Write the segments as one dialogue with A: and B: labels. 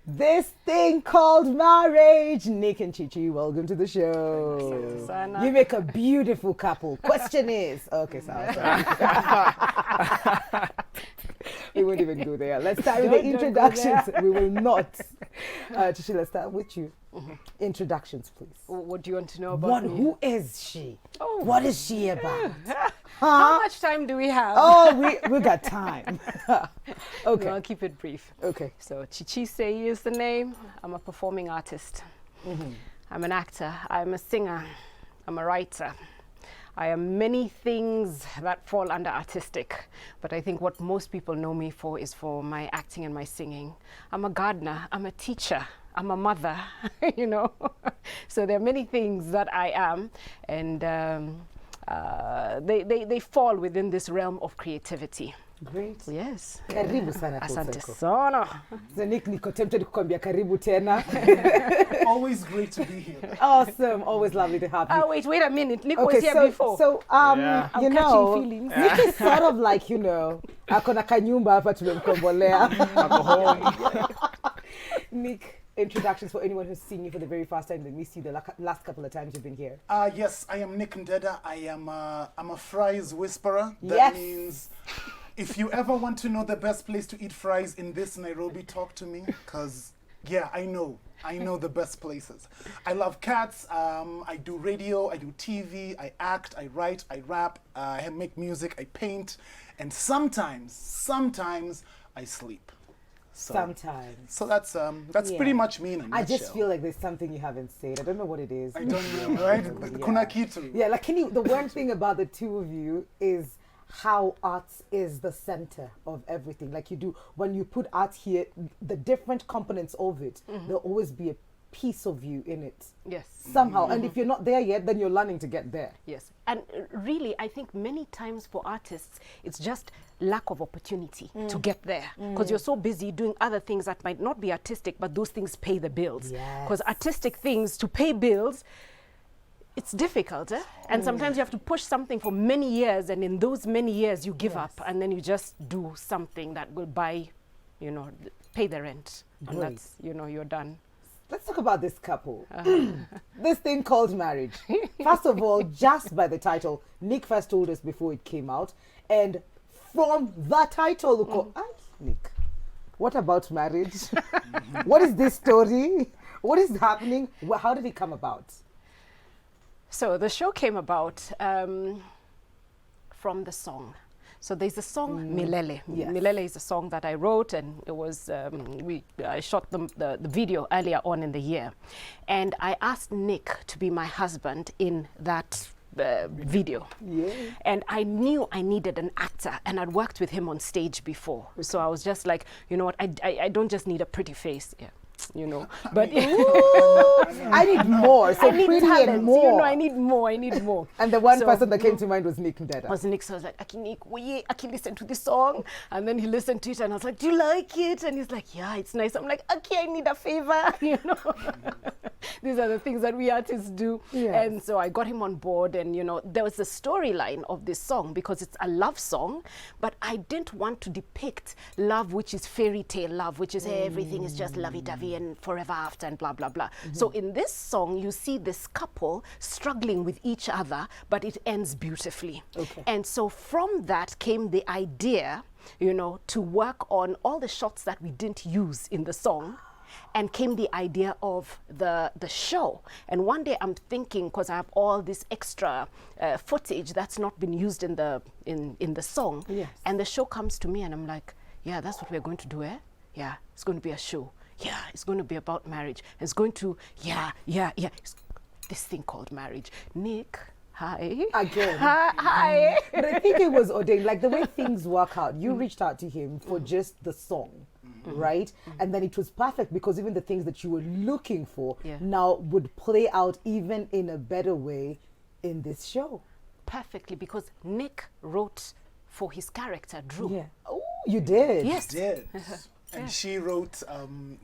A: This thing called marriage. Nick and Chichi, welcome to the show. You make a beautiful couple. Question is, okay, sorry. We won't even go there. Let's start with the introductions. We will not. Chichi, let's start with you. Introductions, please.
B: What do you want to know about me?
A: Who is she? Oh. What is she about?
B: How much time do we have?
A: Oh, we got time. Okay.
B: No, I'll keep it brief.
A: Okay.
B: So Chichi Sei is the name. I'm a performing artist. I'm an actor. I'm a singer. I'm a writer. I am many things that fall under artistic, but I think what most people know me for is for my acting and my singing. I'm a gardener. I'm a teacher. I'm a mother, you know. So there are many things that I am, and they fall within this realm of creativity.
A: Great.
B: Yes.
A: Karibu sana.
B: Asante sana.
A: So Nick, niko tempted kukwambia karibu tena.
C: Always great to be here.
A: Awesome. Always lovely to have you.
B: Oh, wait a minute. Nick was here before.
A: So, you know,
B: feelings.
A: Nick is sort of like, you know, akona kanyumba hapa tumemkombolea. Nick, introductions for anyone who's seen you for the very first time that missed you the last couple of times you've been here.
C: Yes, I am Nick Ndeda. I'm a fries whisperer. That means if you ever want to know the best place to eat fries in this Nairobi, talk to me, because yeah, I know the best places. I love cats. I do radio, I do TV, I act, I write, I rap, I make music, I paint, and sometimes I sleep. So,
A: sometimes.
C: So that's pretty much me in a nutshell.
A: I just feel like there's something you haven't said. I don't know what it is.
C: I don't know, right? Kuna kitu.
A: Yeah, like the one thing about the two of you is how arts is the center of everything. Like you do, when you put art here, the different components of it, there'll always be a piece of you in it.
B: Yes.
A: Somehow. And if you're not there yet, then you're learning to get there.
B: Yes. And really, I think many times for artists, it's just lack of opportunity to get there. Because you're so busy doing other things that might not be artistic, but those things pay the bills. Because artistic things, to pay bills, it's difficult, eh? And sometimes you have to push something for many years, and in those many years you give up, and then you just do something that will buy, you know, pay the rent.
A: Great.
B: And that's, you know, you're done.
A: Let's talk about this couple. This thing called marriage. First of all, just by the title, Nick first told us before it came out, and from the title, Nick, what about marriage? What is this story? What is happening? How did it come about?
B: So the show came about from the song. So there's a song, Milele.
A: Yes.
B: Milele is a song that I wrote, and it was, I shot the video earlier on in the year. And I asked Nick to be my husband in that video. Yeah. And I knew I needed an actor, and I'd worked with him on stage before. So I was just like, you know what, I don't just need a pretty face. Yeah. You know, but
A: I need more. So
B: I need
A: pretty
B: talent,
A: and more.
B: You know, I need more.
A: And the one person that came to mind was Nick Ndeda.
B: Was Nick, so I was like, I can listen to this song. And then he listened to it, and I was like, do you like it? And he's like, yeah, it's nice. I'm like, okay, I need a favor, you know. These are the things that we artists do. Yes. And so I got him on board, and you know, there was a storyline of this song because it's a love song, but I didn't want to depict love, which is fairy tale love, which is everything is just lovey-dovey and forever after and blah, blah, blah. So in this song, you see this couple struggling with each other, but it ends beautifully. Okay. And so from that came the idea, you know, to work on all the shots that we didn't use in the song, and came the idea of the show. And one day I'm thinking, because I have all this extra footage that's not been used in the song, and the show comes to me, and I'm like, yeah, that's what we're going to do, eh? Yeah, it's going to be a show. Yeah, it's going to be about marriage. It's going to, it's this thing called marriage. Nick, hi.
A: Again.
B: Hi.
A: But I think it was ordained, like the way things work out. You reached out to him for just the song, right? And then it was perfect because even the things that you were looking for now would play out even in a better way in this show.
B: Perfectly, because Nick wrote for his character, Drew.
A: Yeah. Oh, you did?
B: Yes.
C: I did. And she wrote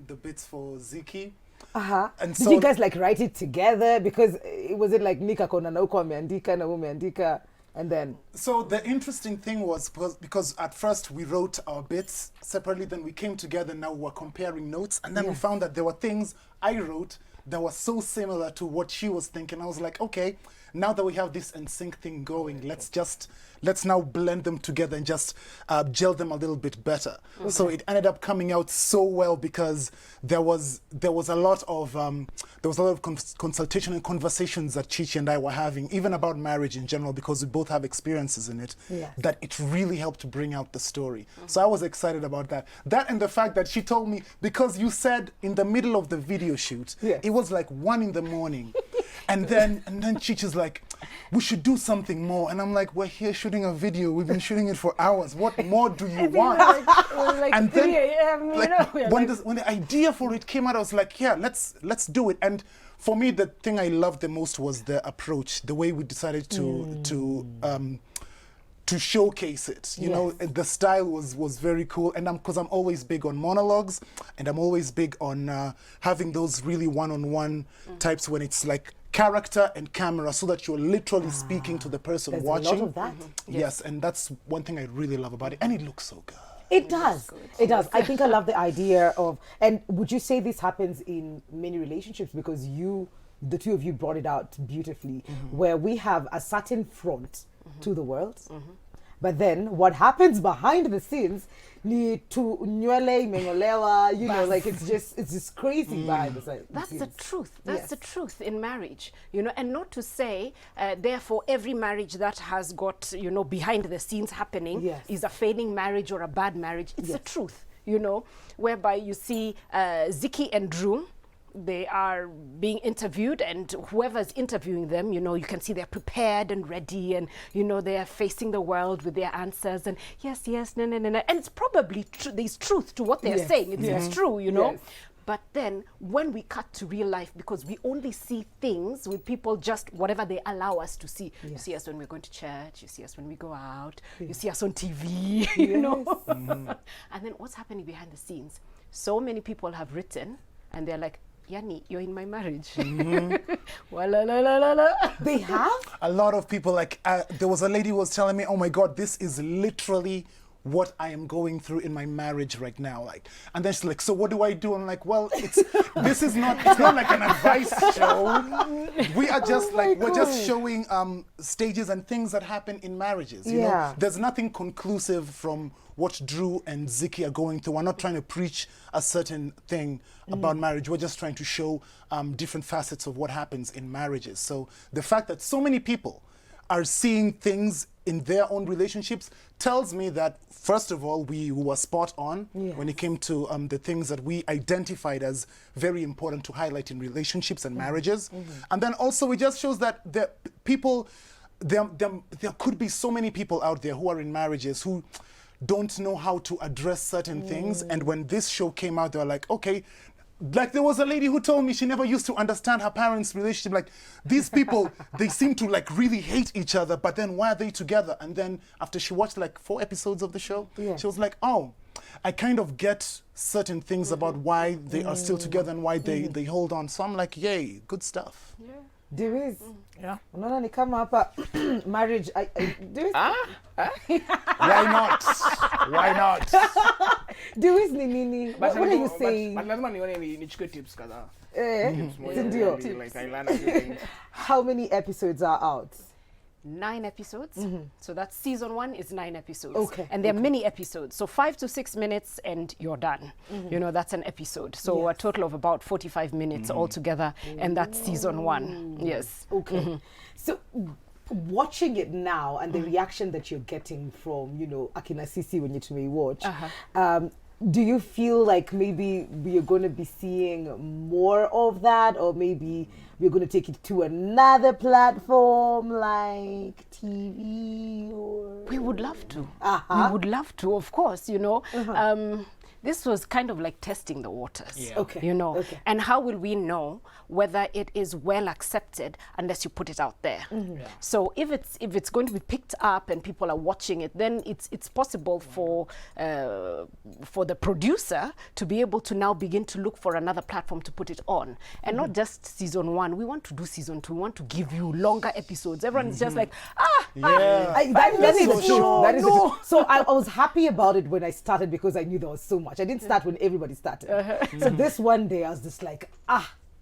C: the bits for Ziki.
A: And did you guys like write it together? Because it wasn't like Nika kona na uko ameandika na umeandika. And then
C: So the interesting thing was because at first we wrote our bits separately, then we came together, now we're comparing notes, and then we found that there were things I wrote that were so similar to what she was thinking. I was like, okay, now that we have this NSYNC thing going, let's now blend them together and just gel them a little bit better. Okay. So it ended up coming out so well because there was a lot of consultation and conversations that Chichi and I were having, even about marriage in general, because we both have experiences in it. Yes. That it really helped to bring out the story. So I was excited about that. That and the fact that she told me, because you said in the middle of the video shoot, it was like 1 a.m. And then Chichi's like, we should do something more. And I'm like, we're here shooting a video. We've been shooting it for hours. What more do you want?
B: It was like
C: and
B: 3 a.m.,
C: when the idea for it came out, I was like, yeah, let's do it. And for me, the thing I loved the most was the approach, the way we decided to showcase it. You know, the style was very cool. And because I'm always big on monologues, and I'm always big on having those really one-on-one types when it's like character and camera, so that you're literally speaking to the person watching.
A: There's a lot of that.
C: Yes, and that's one thing I really love about it. And it looks so good.
A: It does. It does. I think I love the idea of, and would you say this happens in many relationships? Because the two of you brought it out beautifully, where we have a certain front to the world, but then what happens behind the scenes, ni tu nywele imengolewa, you know, like it's just crazy behind the scenes.
B: That's the truth. That's the truth in marriage, you know, and not to say, therefore, every marriage that has got, you know, behind the scenes happening is a failing marriage or a bad marriage. It's the truth, you know, whereby you see Ziki and Drew, they are being interviewed, and whoever's interviewing them, you know, you can see they're prepared and ready, and, you know, they are facing the world with their answers, and yes, no. And it's probably there's truth to what they're saying. It's true, you know. But then when we cut to real life, because we only see things with people just whatever they allow us to see. You see us when we're going to church, you see us when we go out, you see us on TV, you know. And then what's happening behind the scenes? So many people have written, and they're like, Yani, you're in my marriage.
A: They have?
C: A lot of people, like, there was a lady who was telling me, oh my God, this is literally what I am going through in my marriage right now. Like, and then she's like, so what do I do? I'm like, well, it's not like an advice show. We are just we're just showing stages and things that happen in marriages. You know, there's nothing conclusive from what Drew and Ziki are going through. We're not trying to preach a certain thing about marriage. We're just trying to show different facets of what happens in marriages. So the fact that so many people are seeing things in their own relationships tells me that, first of all, we were spot on when it came to the things that we identified as very important to highlight in relationships and marriages. And then also it just shows that there could be so many people out there who are in marriages who don't know how to address certain things. And when this show came out, they were like, okay, like there was a lady who told me she never used to understand her parents' relationship. Like, these people, they seem to like really hate each other, but then why are they together? And then after she watched like 4 episodes of the show, she was like, oh, I kind of get certain things about why they are still together and why they hold on. So I'm like, yay, good stuff.
A: There is. Unaona ni kama hapa marriage. There is.
C: Why not? Why not?
A: There is nini. What are you saying?
D: But lazima nione nichukue tips kadhaa.
A: Ndio.
D: Like I learn a few things.
A: How many episodes are out?
B: 9 episodes. So that's season 1 is 9 episodes.
A: Okay.
B: And they're mini episodes. So 5 to 6 minutes and you're done. You know, that's an episode. So a total of about 45 minutes altogether. And that's season 1. Yes.
A: Okay. So watching it now and the reaction that you're getting from, you know, Akina Sisi when you watch, do you feel like maybe we are going to be seeing more of that, or maybe we're going to take it to another platform like TV? Or
B: we would love to. We would love to, of course, you know. this was kind of like testing the waters.
D: Yeah.
A: Okay.
B: You know,
A: Okay.
B: and how will we know whether it is well accepted unless you put it out there?
D: Yeah.
B: So if it's going to be picked up and people are watching it, then it's possible for the producer to be able to now begin to look for another platform to put it on, and not just season 1. We want to do season 2. We want to give you longer episodes. Everyone's just like,
C: Yeah.
A: That is
C: so
A: the truth.
C: true.
A: That is the truth. So I was happy about it when I started because I knew there was so much. I didn't start when everybody started. So this one day I was just like,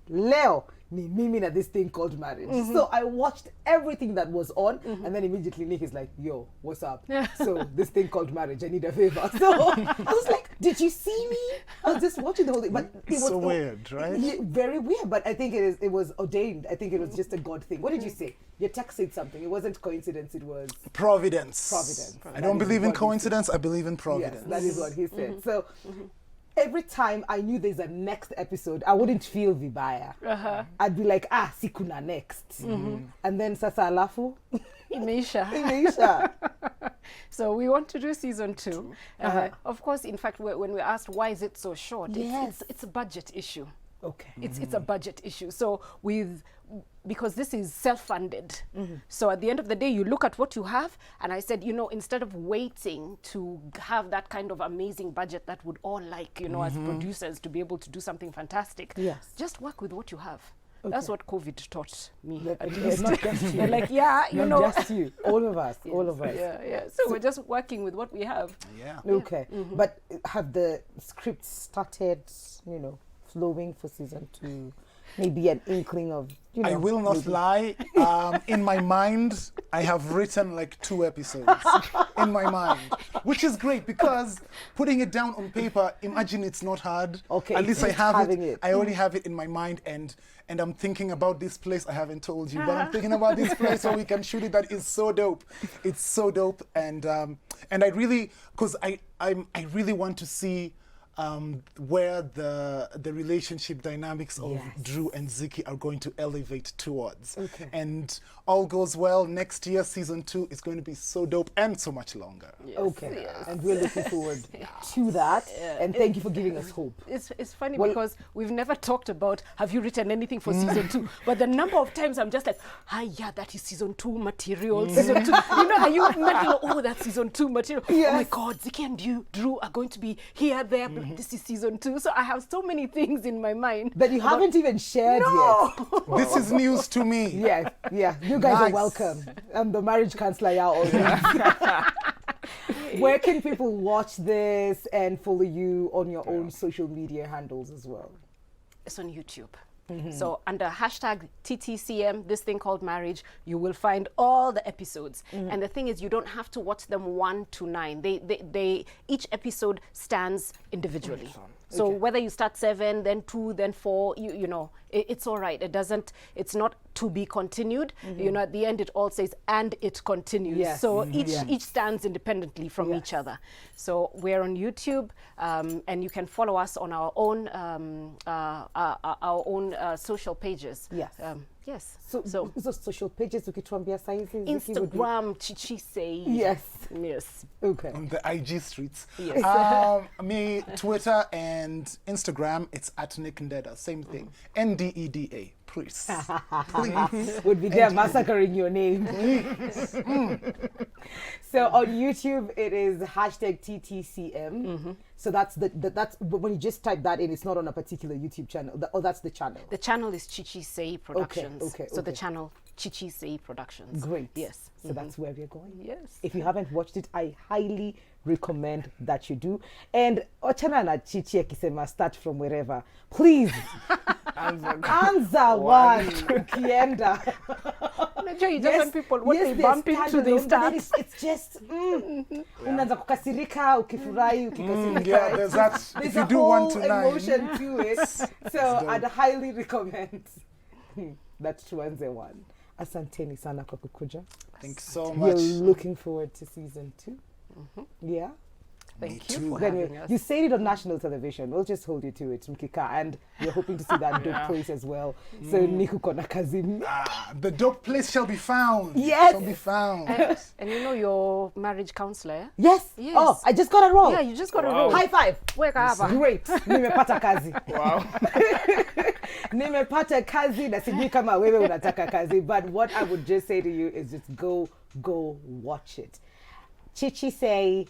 A: Leo, ni mimi na this thing called marriage. So I watched everything that was on, and then immediately Nick is like, yo, what's up? So this thing called marriage, I need a favor. So I was like, did you see me? I was just watching the whole thing, but it was
C: So weird, right?
A: Yeah, very weird, but I think it was ordained. I think it was just a God thing. What did you say? Your text said something. It wasn't coincidence. It was
C: Providence.
A: providence.
C: I don't believe in coincidence. I believe in providence.
A: Yes, that is what he said. So every time I knew there's a next episode, I wouldn't feel vibaya. I'd be like, sikuna next. And then sasa alafu,
B: Imeisha.
A: imeisha.
B: So we want to do season 2. Of course, in fact, when we asked why is it so short,
A: Yes.
B: it's a budget issue.
A: Okay.
B: It's a budget issue. So because this is self-funded. So at the end of the day, you look at what you have, and I said, instead of waiting to have that kind of amazing budget that would all like, as producers to be able to do something fantastic,
A: Yes.
B: just work with what you have. That's what COVID taught me.
A: That-
B: at
A: yeah,
B: least.
A: not just you.
B: They're like, you know.
A: Not just you. All of us. All of us.
B: Yeah. So we're just working with what we have.
C: Yeah.
A: Okay. But have the scripts started, flowing for season 2? Maybe an inkling of,
C: I will not
A: maybe-
C: lie. In my mind, I have written like 2 episodes in my mind, which is great because putting it down on paper, imagine it's not hard.
A: Okay,
C: At least I
A: just
C: have
A: having
C: it.
A: it.
C: I already have it in my mind, and I'm thinking about this place. I haven't told you, but I'm thinking about this place so we can shoot it. That is so dope. It's so dope, and I really, because I really want to see. Where the relationship dynamics of
A: Yes.
C: Drew and Ziki are going to elevate towards.
A: Okay.
C: And all goes well, next year, season 2 is going to be so dope and so much longer.
A: Okay. And we're looking forward to that. And thank you for giving us hope.
B: It's funny
A: Well-
B: because we've never talked about have you written anything for season 2, but the number of times I'm just like, that is season 2 material. Season 2, how you mental, that's season 2 material. Oh my
A: Yes.
B: God, Ziki and Drew are going to be here, there. This is season 2, so I have so many things in my mind
A: That you haven't even shared yet.
C: This is news to me.
A: Yeah. You guys are
C: Nice.
A: welcome. I'm the marriage counselor, yeah, already. Where can people watch this and follow you on your own social media handles as well?
B: It's on YouTube. So under hashtag TTCM, this thing called marriage, you will find all the episodes. And the thing is, you don't have to watch them 1 to 9. They each episode stands individually. So whether you start 7, then 2, then 4, it's all right. It's not to be continued. At the end it all says, and it continues.
A: Yes.
B: So each stands independently from each other. So we're on YouTube, and you can follow us on our own social pages.
A: Yes.
B: Yes.
A: So social pages, ukituambia saizi. Ziki would be-
B: Instagram, Chichi say.
A: Yes.
B: Yes.
A: Okay.
C: On the IG streets.
B: Yes.
C: Me, Twitter and Instagram, it's at Nick Ndeda. Same thing. NDEDA. Please. Please.
A: Would be there massacring your name. So on YouTube, it is hashtag TTCM. So that's that's when you just type that in, it's not on a particular YouTube channel. That's the channel.
B: The channel is Chichi Say Productions.
A: okay,
B: So the
A: okay.
B: channel Chichi Say Productions.
A: Great.
B: Yes.
A: So that's where we're going.
B: Yes.
A: If you haven't watched it, I highly recommend that you do. And ochana na Chichi akisema start from wherever. Please. Anza one. Ukienda.
B: Unajua, you just want people, what they
A: they're
B: bump into, they
A: standalone, but then
B: start.
A: it's just unaanza kukasirika, ukifurahi, ukikasirika.
C: Yeah, there's that.
A: There's
C: If you
A: a
C: do
A: whole
C: 1 to 9.
A: emotion to it. So I'd highly recommend that tuanze one. Asanteni sana kwa kukuja.
C: Thanks so
A: We're
C: much.
A: looking forward to season 2. Yeah.
B: Thank
C: Me
B: you
C: too.
B: for
A: Then
B: having us.
A: you said it on national television. We'll just hold you to it, Mkika, and we're hoping to see that dope place as well. So Niku kona kazi.
C: The dope place shall be found.
A: Yes.
C: Shall be found.
B: And you know your marriage counselor?
A: Yes.
B: Yes.
A: Oh, I just got it wrong.
B: Yeah, you just got it wrong.
A: High five.
B: Weka hapa.
A: Great. Nimepata kazi.
D: Wow.
A: Nimepata kazi na sijui kama wewe unataka kazi. But what I would just say to you is just go watch it. Chichi say,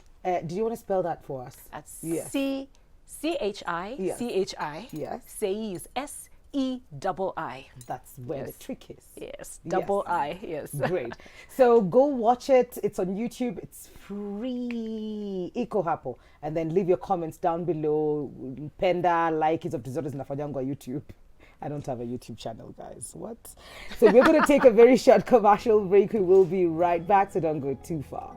A: do you want to spell that for us?
B: That's
A: Yes.
B: C-H-I.
A: Yes.
B: C-H-I.
A: Yes.
B: Say is S-E-I-I.
A: That's where the
B: Yes.
A: trick is.
B: Yes. Double
A: Yes.
B: I. Yes.
A: Great. So go watch it. It's on YouTube. It's free. Iko hapo. And then leave your comments down below. Penda, like, hizo vitu zote zinafanyangwa YouTube. I don't have a YouTube channel, guys. What? So we're going to take a very short commercial break. We will be right back, so don't go too far.